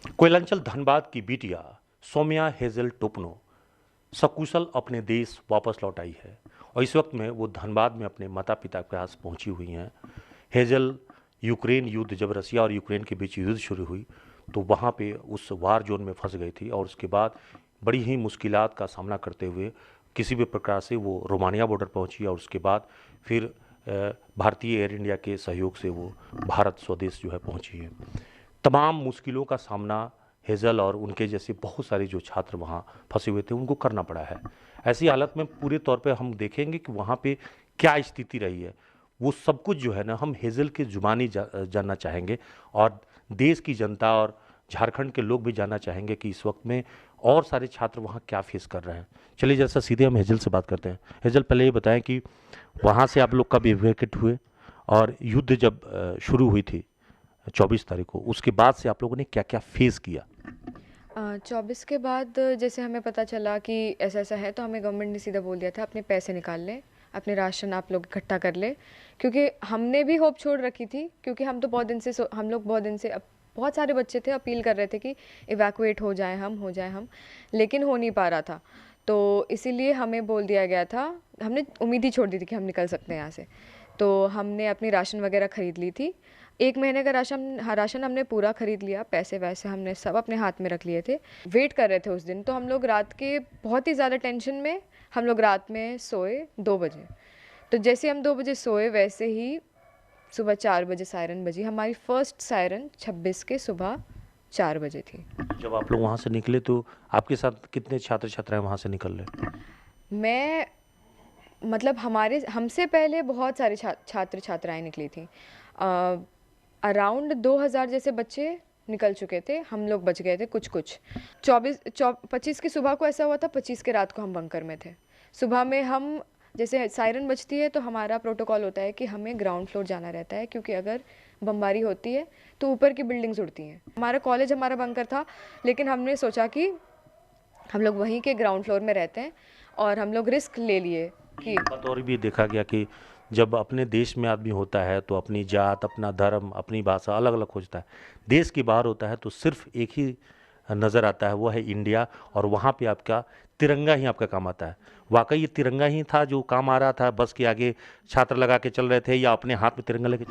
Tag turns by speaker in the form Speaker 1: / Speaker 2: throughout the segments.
Speaker 1: कोयलांचल धनबाद की बिटिया सौम्या हेजल टोपनो सकुशल अपने देश वापस लौट आई है और इस वक्त में वो धनबाद में अपने माता पिता के पास पहुंची हुई हैं। हेजल यूक्रेन युद्ध, जब रसिया और यूक्रेन के बीच युद्ध शुरू हुई तो वहाँ पे उस वार जोन में फंस गई थी और उसके बाद बड़ी ही मुश्किलात का सामना करते हुए किसी भी प्रकार से वो रोमानिया बॉर्डर पहुंची और उसके बाद फिर भारतीय एयर इंडिया के सहयोग से वो भारत स्वदेश जो है पहुंची है। तमाम मुश्किलों का सामना हेज़ल और उनके जैसे बहुत सारे जो छात्र वहाँ फंसे हुए थे उनको करना पड़ा है। ऐसी हालत में पूरे तौर पे हम देखेंगे कि वहाँ पे क्या स्थिति रही है। वो सब कुछ जो है ना हम हेज़ल की ज़ुबानी जानना चाहेंगे और देश की जनता और झारखंड के लोग भी जानना चाहेंगे कि इस वक्त में और सारे छात्र वहाँ क्या फेस कर रहे हैं। चलिए जैसा सीधे हम हेज़ल से बात करते हैं। हेज़ल, पहले ये बताएं कि वहाँ से आप लोग कब इवैक्यूएट हुए और युद्ध जब शुरू हुई थी 24 तारीख को, उसके बाद से आप लोगों ने क्या क्या फेस किया?
Speaker 2: 24 के बाद जैसे हमें पता चला कि ऐसा ऐसा है, तो हमें गवर्नमेंट ने सीधा बोल दिया था अपने पैसे निकाल लें, अपने राशन आप लोग इकट्ठा कर लें, क्योंकि हमने भी होप छोड़ रखी थी, क्योंकि हम तो बहुत दिन से हम लोग बहुत दिन से बहुत सारे बच्चे थे अपील कर रहे थे कि इवैक्यूएट हो जाए हम, लेकिन हो नहीं पा रहा था। तो इसीलिए हमें बोल दिया गया था, हमने उम्मीद ही छोड़ दी थी कि हम निकल सकते हैं यहाँ से। तो हमने अपनी राशन वगैरह ख़रीद ली थी। 1 महीने का राशन हमने पूरा ख़रीद लिया, पैसे वैसे हमने सब अपने हाथ में रख लिए थे। वेट कर रहे थे उस दिन, तो हम लोग रात के बहुत ही ज़्यादा टेंशन में हम लोग रात में सोए 2 बजे। तो जैसे हम 2 बजे सोए वैसे ही सुबह 4 बजे सायरन बजी। हमारी फर्स्ट सायरन 26 के सुबह 4 बजे थी।
Speaker 1: जब आप लोग वहाँ से निकले तो आपके साथ कितने छात्र छात्राएं वहाँ से निकल रहे?
Speaker 2: मैं मतलब हमारे हमसे पहले बहुत सारे छात्र छात्राएं निकली थी। अराउंड 2000 जैसे बच्चे निकल चुके थे, हम लोग बच गए थे कुछ कुछ। 25 की सुबह को ऐसा हुआ था, 25 के रात को हम बंकर में थे। सुबह में हम जैसे सायरन बजती है तो हमारा प्रोटोकॉल होता है कि हमें ग्राउंड फ्लोर जाना रहता है, क्योंकि अगर बमबारी होती है तो ऊपर की बिल्डिंग्स उड़ती हैं। हमारा कॉलेज हमारा बंकर था, लेकिन हमने सोचा कि हम लोग वहीं के ग्राउंड फ्लोर में रहते हैं और हम लोग रिस्क ले लिए कि
Speaker 1: एक बात और भी देखा गया कि जब अपने देश में आदमी होता है तो अपनी जात, अपना धर्म, अपनी भाषा अलग अलग खोजता है। देश के बाहर होता है तो सिर्फ एक ही नज़र आता है, वो है इंडिया, और वहाँ पे आपका तिरंगा ही आपका काम आता है। वाकई ये तिरंगा ही था जो काम आ रहा था? बस के आगे छात्र लगा के चल रहे थे या अपने हाथ में तिरंगा लेके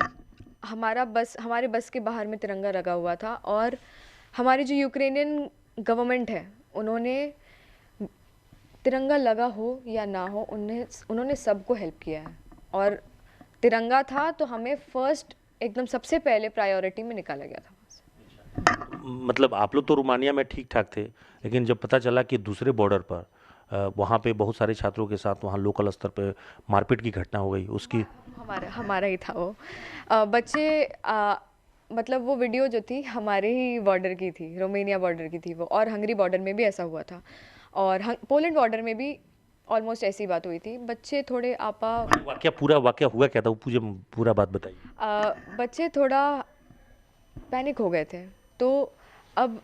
Speaker 2: हमारे बस के बाहर में तिरंगा लगा हुआ था, और हमारी जो यूक्रेनियन गवर्नमेंट है उन्होंने तिरंगा लगा हो या ना हो उन्होंने सबको हेल्प किया है। और तिरंगा था तो हमें फर्स्ट एकदम सबसे पहले प्रायोरिटी में निकाला गया था।
Speaker 1: मतलब आप लोग तो रोमानिया में ठीक ठाक थे, लेकिन जब पता चला कि दूसरे बॉर्डर पर वहाँ पे बहुत सारे छात्रों के साथ वहाँ लोकल स्तर पे मारपीट की घटना हो गई, उसकी
Speaker 2: हमारा ही था वो। बच्चे मतलब वो वीडियो जो थी हमारे ही बॉर्डर की थी, रोमानिया बॉर्डर की थी वो, और हंगरी बॉर्डर में भी ऐसा हुआ था, और पोलैंड बॉर्डर में भी ऑलमोस्ट ऐसी बात हुई थी। बच्चे थोड़े
Speaker 1: पूरा वाक्य हुआ क्या था, वो पूरा बात बताइए।
Speaker 2: बच्चे थोड़ा पैनिक हो गए थे। तो अब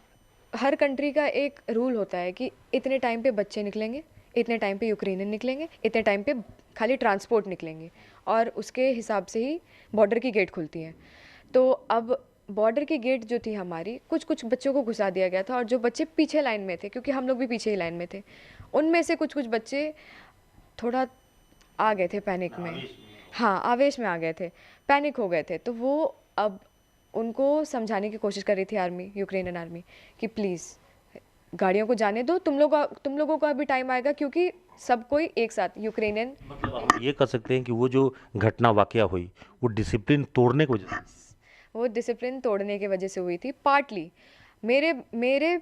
Speaker 2: हर कंट्री का एक रूल होता है कि इतने टाइम पे बच्चे निकलेंगे, इतने टाइम पे यूक्रेनियन निकलेंगे, इतने टाइम पे खाली ट्रांसपोर्ट निकलेंगे, और उसके हिसाब से ही बॉर्डर की गेट खुलती हैं। तो अब बॉर्डर की गेट जो थी हमारी, कुछ कुछ बच्चों को घुसा दिया गया था, और जो बच्चे पीछे लाइन में थे, क्योंकि हम लोग भी पीछे ही लाइन में थे, उनमें से कुछ कुछ बच्चे थोड़ा आ गए थे पैनिक में। हाँ, आवेश में आ गए थे, पैनिक हो गए थे। तो वो अब उनको समझाने की कोशिश कर रही थी आर्मी, यूक्रेनियन आर्मी, कि प्लीज़ गाड़ियों को जाने दो, तुम लोगों का भी टाइम आएगा, क्योंकि सब कोई एक साथ यूक्रेनियन।
Speaker 1: मतलब हम ये कह सकते हैं कि वो जो घटना वाकया हुई वो डिसिप्लिन तोड़ने की वजह से?
Speaker 2: वो डिसिप्लिन तोड़ने की वजह से हुई थी पार्टली। मेरे मेरे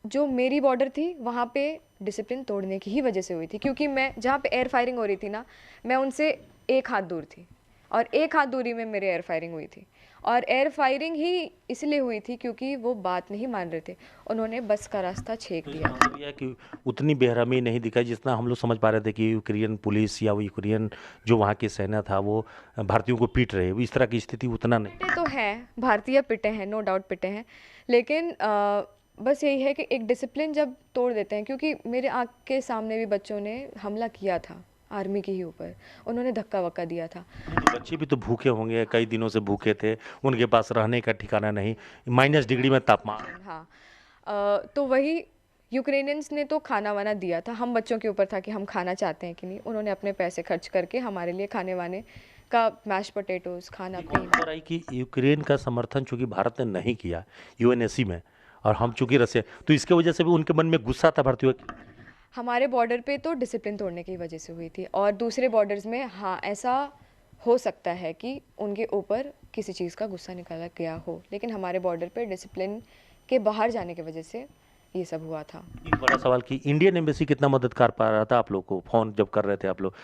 Speaker 2: जो मेरी बॉर्डर थी वहाँ पे डिसिप्लिन तोड़ने की ही वजह से हुई थी, क्योंकि मैं जहाँ पे एयर फायरिंग हो रही थी ना, मैं उनसे एक हाथ दूर थी, और एक हाथ दूरी में मेरे एयर फायरिंग हुई थी। और एयर फायरिंग ही इसलिए हुई थी क्योंकि वो बात नहीं मान रहे थे, उन्होंने बस का रास्ता छेक
Speaker 1: तो
Speaker 2: दिया
Speaker 1: इसका
Speaker 2: था।
Speaker 1: मतलब ये है कि उतनी बेरहमी नहीं दिखाई जितना हम लोग समझ पा रहे थे कि यूक्रेन पुलिस या वो यूक्रेन जो वहाँ की सेना था वो भारतीयों को पीट रहे, इस तरह की स्थिति उतना नहीं।
Speaker 2: पिटे तो हैं, भारतीय पिटे हैं, नो डाउट पिटे हैं, लेकिन बस यही है कि एक डिसिप्लिन जब तोड़ देते हैं, क्योंकि मेरे आँख के सामने भी बच्चों ने हमला किया था आर्मी के ही ऊपर, उन्होंने धक्का वक्का दिया था।
Speaker 1: तो बच्चे भी तो भूखे होंगे, कई दिनों से भूखे थे, उनके पास रहने का ठिकाना नहीं, -डिग्री में तापमान।
Speaker 2: हाँ, तो वही यूक्रेनियंस ने तो खाना वाना दिया था, हम बच्चों के ऊपर था कि हम खाना चाहते हैं कि नहीं। उन्होंने अपने पैसे खर्च करके हमारे लिए खाने वाने का मैश पोटैटोज़, खाना
Speaker 1: एक और
Speaker 2: पीना।
Speaker 1: खबर आई कि यूक्रेन का समर्थन चूंकि भारत ने नहीं किया यूएनएससी में, और हम चूंकि रसिया, तो इसके वजह से भी उनके मन में गुस्सा था भरती हुए।
Speaker 2: हमारे बॉर्डर पे तो डिसिप्लिन तोड़ने की वजह से हुई थी, और दूसरे बॉर्डर्स में हाँ ऐसा हो सकता है कि उनके ऊपर किसी चीज़ का गुस्सा निकाला गया हो, लेकिन हमारे बॉर्डर पे डिसिप्लिन के बाहर जाने की वजह से ये सब हुआ था।
Speaker 1: एक बड़ा सवाल कि इंडियन एम्बेसी कितना मदद कर पा रहा था आप लोग को, फोन जब कर रहे थे आप लोग,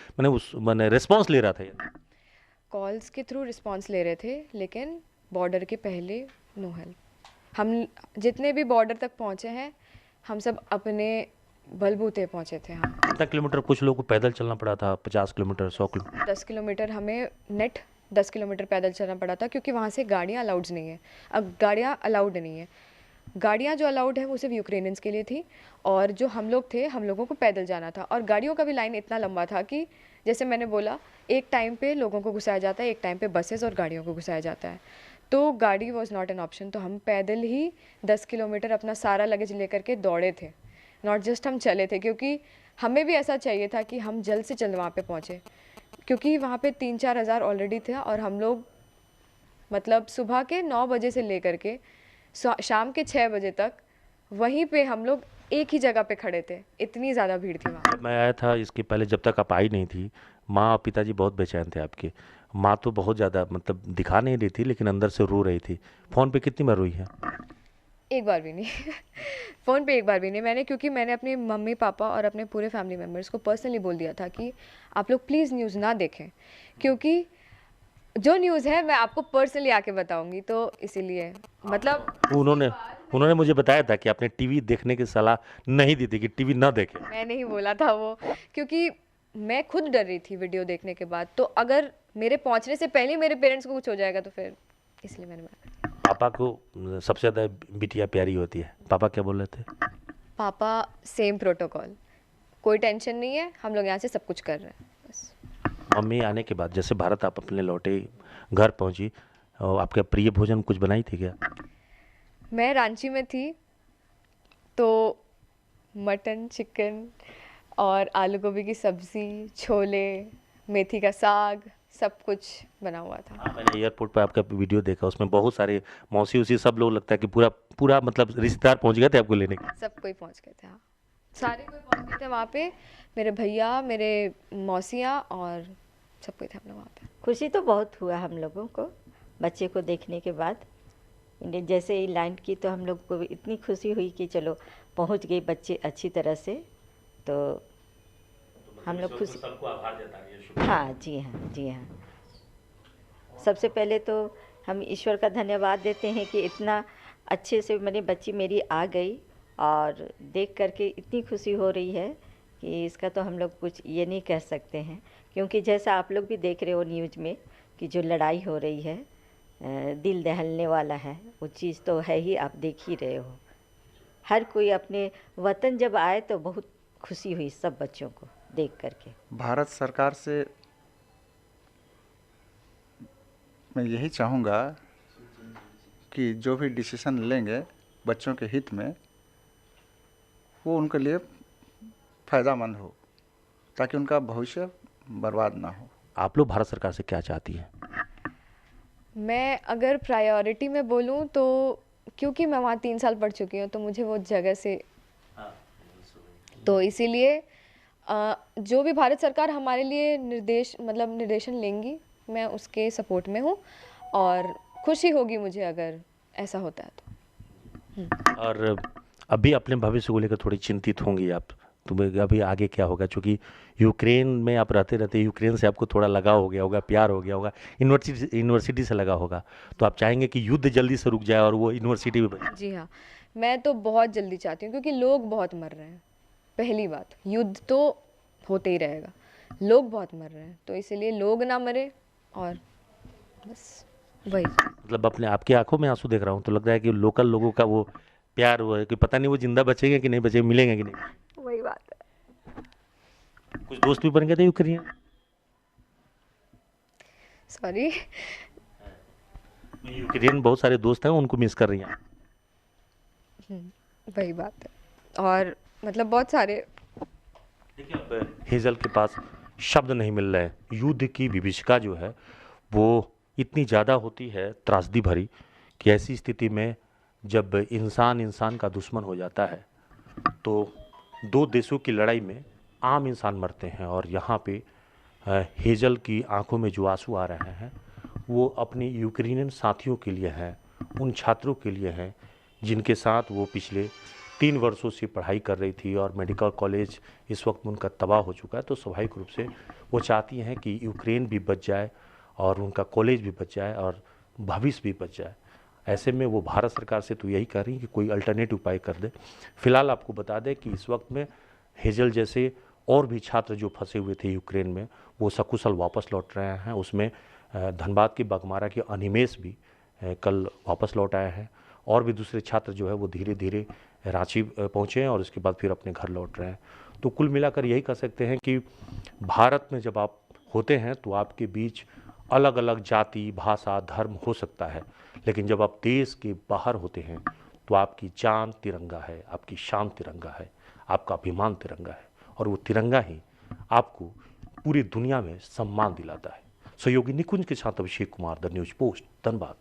Speaker 1: मैंने रिस्पॉन्स ले रहा था ये?
Speaker 2: कॉल्स के थ्रू रिस्पांस ले रहे थे, लेकिन बॉर्डर के पहले नो हेल्प। हम जितने भी बॉर्डर तक पहुँचे हैं, हम सब अपने बलबूते पहुँचे थे। हाँ,
Speaker 1: कितना किलोमीटर कुछ लोगों को पैदल चलना पड़ा था, 50 किलोमीटर, 100 किलोमीटर?
Speaker 2: 10 किलोमीटर हमें नेट 10 किलोमीटर पैदल चलना पड़ा था, क्योंकि वहाँ से गाड़ियाँ अलाउड नहीं है। अब गाड़ियाँ अलाउड नहीं है, गाड़ियाँ जो अलाउड है वो सिर्फ यूक्रेनियंस के लिए थी, और जो हम लोग थे, हम लोगों को पैदल जाना था। और गाड़ियों का भी लाइन इतना लंबा था कि जैसे मैंने बोला, एक टाइम पे लोगों को घुसाया जाता है, एक टाइम पे बसेस और गाड़ियों को घुसाया जाता है, तो गाड़ी वॉज नॉट एन ऑप्शन। तो हम पैदल ही 10 किलोमीटर अपना सारा लगेज लेकर के दौड़े थे, नॉट जस्ट हम चले थे, क्योंकि हमें भी ऐसा चाहिए था कि हम जल्द से जल्द वहाँ पे पहुँचे, क्योंकि वहाँ पे 3-4 हज़ार ऑलरेडी थे, और हम लोग मतलब सुबह के 9 बजे से लेकर के शाम के 6 बजे तक वहीं पे हम लोग एक ही जगह पे खड़े थे, इतनी ज़्यादा भीड़ थी वहाँ।
Speaker 1: जब मैं आया था इसके पहले, जब तक आप आई नहीं थी, माँ और पिताजी बहुत बेचैन थे आपके। माँ तो बहुत ज़्यादा मतलब दिखा नहीं रही थी, लेकिन अंदर से रो रही थी। फ़ोन पे कितनी बार रोई है?
Speaker 2: एक बार भी नहीं फ़ोन पे एक बार भी नहीं। मैंने, क्योंकि मैंने अपने मम्मी पापा और अपने पूरे फैमिली मेम्बर्स को पर्सनली बोल दिया था कि आप लोग प्लीज़ न्यूज़ ना देखें, क्योंकि जो न्यूज़ है मैं आपको पर्सनली आके बताऊंगी, तो इसीलिए मतलब
Speaker 1: उन्होंने उन्होंने मुझे बताया था कि आपने टीवी देखने की सलाह नहीं दी थी, कि टीवी ना देखें।
Speaker 2: मैं नहीं बोला था वो, क्योंकि मैं खुद डर रही थी वीडियो देखने के बाद, तो अगर मेरे पहुंचने से पहले ही मेरे पेरेंट्स को कुछ हो जाएगा तो फिर इसलिए मैंने मना।
Speaker 1: पापा को सबसे ज़्यादा बिटिया प्यारी होती है, पापा क्या बोल रहे थे?
Speaker 2: पापा सेम प्रोटोकॉल, कोई टेंशन नहीं है, हम लोग यहाँ से सब कुछ कर रहे हैं बस।
Speaker 1: मम्मी आने के बाद, जैसे भारत आप अपने लौटे, घर पहुंची, और आपका प्रिय भोजन कुछ बनाई थी क्या?
Speaker 2: मैं रांची में थी, तो मटन, चिकन और आलू गोभी की सब्ज़ी, छोले, मेथी का साग, सब कुछ बना हुआ था।
Speaker 1: हाँ, मैंने एयरपोर्ट पर आपका वीडियो देखा, उसमें बहुत सारे मौसी उसी सब लोग, लगता है कि पूरा पूरा मतलब रिश्तेदार पहुंच गए थे आपको लेने के।
Speaker 2: सब कोई पहुंच गए थे, हाँ, सारे कोई पहुंच गए थे वहाँ पे। मेरे भैया, मेरे मौसियाँ और सब कोई थे हम लोग वहाँ पे।
Speaker 3: खुशी तो बहुत हुआ हम लोगों को बच्चे को देखने के बाद। जैसे ही लैंड की तो हम लोग को इतनी खुशी हुई कि चलो पहुंच गए बच्चे अच्छी तरह से, तो हम लोग खुश।
Speaker 1: सबको आभार जता रही है।
Speaker 3: हाँ जी, हाँ जी, हाँ। सबसे पहले तो हम ईश्वर का धन्यवाद देते हैं कि इतना अच्छे से मेरी बच्ची मेरी आ गई, और देख करके इतनी खुशी हो रही है कि इसका तो हम लोग कुछ ये नहीं कह सकते हैं, क्योंकि जैसा आप लोग भी देख रहे हो न्यूज़ में कि जो लड़ाई हो रही है, दिल दहलने वाला है, वो चीज़ तो है ही, आप देख ही रहे हो। हर कोई अपने वतन जब आए तो बहुत खुशी हुई सब बच्चों को देख करके।
Speaker 4: भारत सरकार से मैं यही चाहूँगा कि जो भी डिसीज़न लेंगे बच्चों के हित में, वो उनके लिए फ़ायदामंद हो, ताकि उनका भविष्य बर्बाद ना हो।
Speaker 1: आप लोग भारत सरकार से क्या चाहती हैं?
Speaker 2: मैं अगर प्रायोरिटी में बोलूँ तो, क्योंकि मैं वहाँ 3 साल पढ़ चुकी हूँ, तो मुझे वो जगह से, तो इसीलिए जो भी भारत सरकार हमारे लिए निर्देशन लेंगी, मैं उसके सपोर्ट में हूँ, और खुशी होगी मुझे अगर ऐसा होता है तो।
Speaker 1: और अभी अपने भविष्य को लेकर थोड़ी चिंतित होंगी आप? तुम्हें अभी आगे क्या होगा, क्योंकि यूक्रेन में आप रहते रहते यूक्रेन से आपको थोड़ा लगाव हो गया होगा, प्यार हो गया होगा, यूनिवर्सिटी से लगा होगा, तो आप चाहेंगे कि युद्ध जल्दी से रुक जाए और वो यूनिवर्सिटी भी बने?
Speaker 2: जी हाँ, मैं तो बहुत जल्दी चाहती हूँ, क्योंकि लोग बहुत मर रहे हैं। पहली बात, युद्ध तो होते ही रहेगा, लोग बहुत मर रहे हैं, तो इसीलिए लोग ना मरे, और बस वही।
Speaker 1: मतलब अपने आपकी आंखों में आंसू देख रहा हूँ, तो लग रहा है कि लोकल लोगों का वो प्यार, वो है कि पता नहीं वो जिंदा बचेंगे कि नहीं बचेंगे, मिलेंगे कि नहीं।
Speaker 2: वही बात है।
Speaker 1: कुछ दोस्त भी बन गए थे यूक्रेनियन?
Speaker 2: सॉरी,
Speaker 1: यूक्रेन बहुत सारे दोस्त हैं, उनको मिस कर रही हैं?
Speaker 2: वही बात है। और मतलब बहुत सारे
Speaker 1: देखिए, अब हेजल के पास शब्द नहीं मिल रहे हैं। युद्ध की विभीषिका जो है वो इतनी ज़्यादा होती है, त्रासदी भरी, कि ऐसी स्थिति में जब इंसान इंसान का दुश्मन हो जाता है तो दो देशों की लड़ाई में आम इंसान मरते हैं। और यहाँ पे हेजल की आंखों में जो आंसू आ रहे हैं वो अपने यूक्रेनियन साथियों के लिए हैं, उन छात्रों के लिए हैं जिनके साथ वो पिछले 3 वर्षों से पढ़ाई कर रही थी और मेडिकल कॉलेज इस वक्त उनका तबाह हो चुका है। तो स्वाभाविक रूप से वो चाहती हैं कि यूक्रेन भी बच जाए और उनका कॉलेज भी बच जाए और भविष्य भी बच जाए। ऐसे में वो भारत सरकार से तो यही कह रही है कि कोई अल्टरनेटिव उपाय कर दे। फिलहाल आपको बता दें कि इस वक्त में हेजल जैसे और भी छात्र जो फंसे हुए थे यूक्रेन में वो सकुशल वापस लौट रहे हैं। उसमें धनबाद की बगमारा के अनिमेष भी कल वापस लौट आए हैं और भी दूसरे छात्र जो है वो धीरे धीरे रांची पहुँचे हैं और उसके बाद फिर अपने घर लौट रहे हैं। तो कुल मिलाकर यही कह सकते हैं कि भारत में जब आप होते हैं तो आपके बीच अलग अलग जाति, भाषा, धर्म हो सकता है, लेकिन जब आप देश के बाहर होते हैं तो आपकी जान तिरंगा है, आपकी शान तिरंगा है, आपका अभिमान तिरंगा है और वो तिरंगा ही आपको पूरी दुनिया में सम्मान दिलाता है। सहयोगी निकुंज के साथ Abhishek Kumar, the News Post, Dhanbad.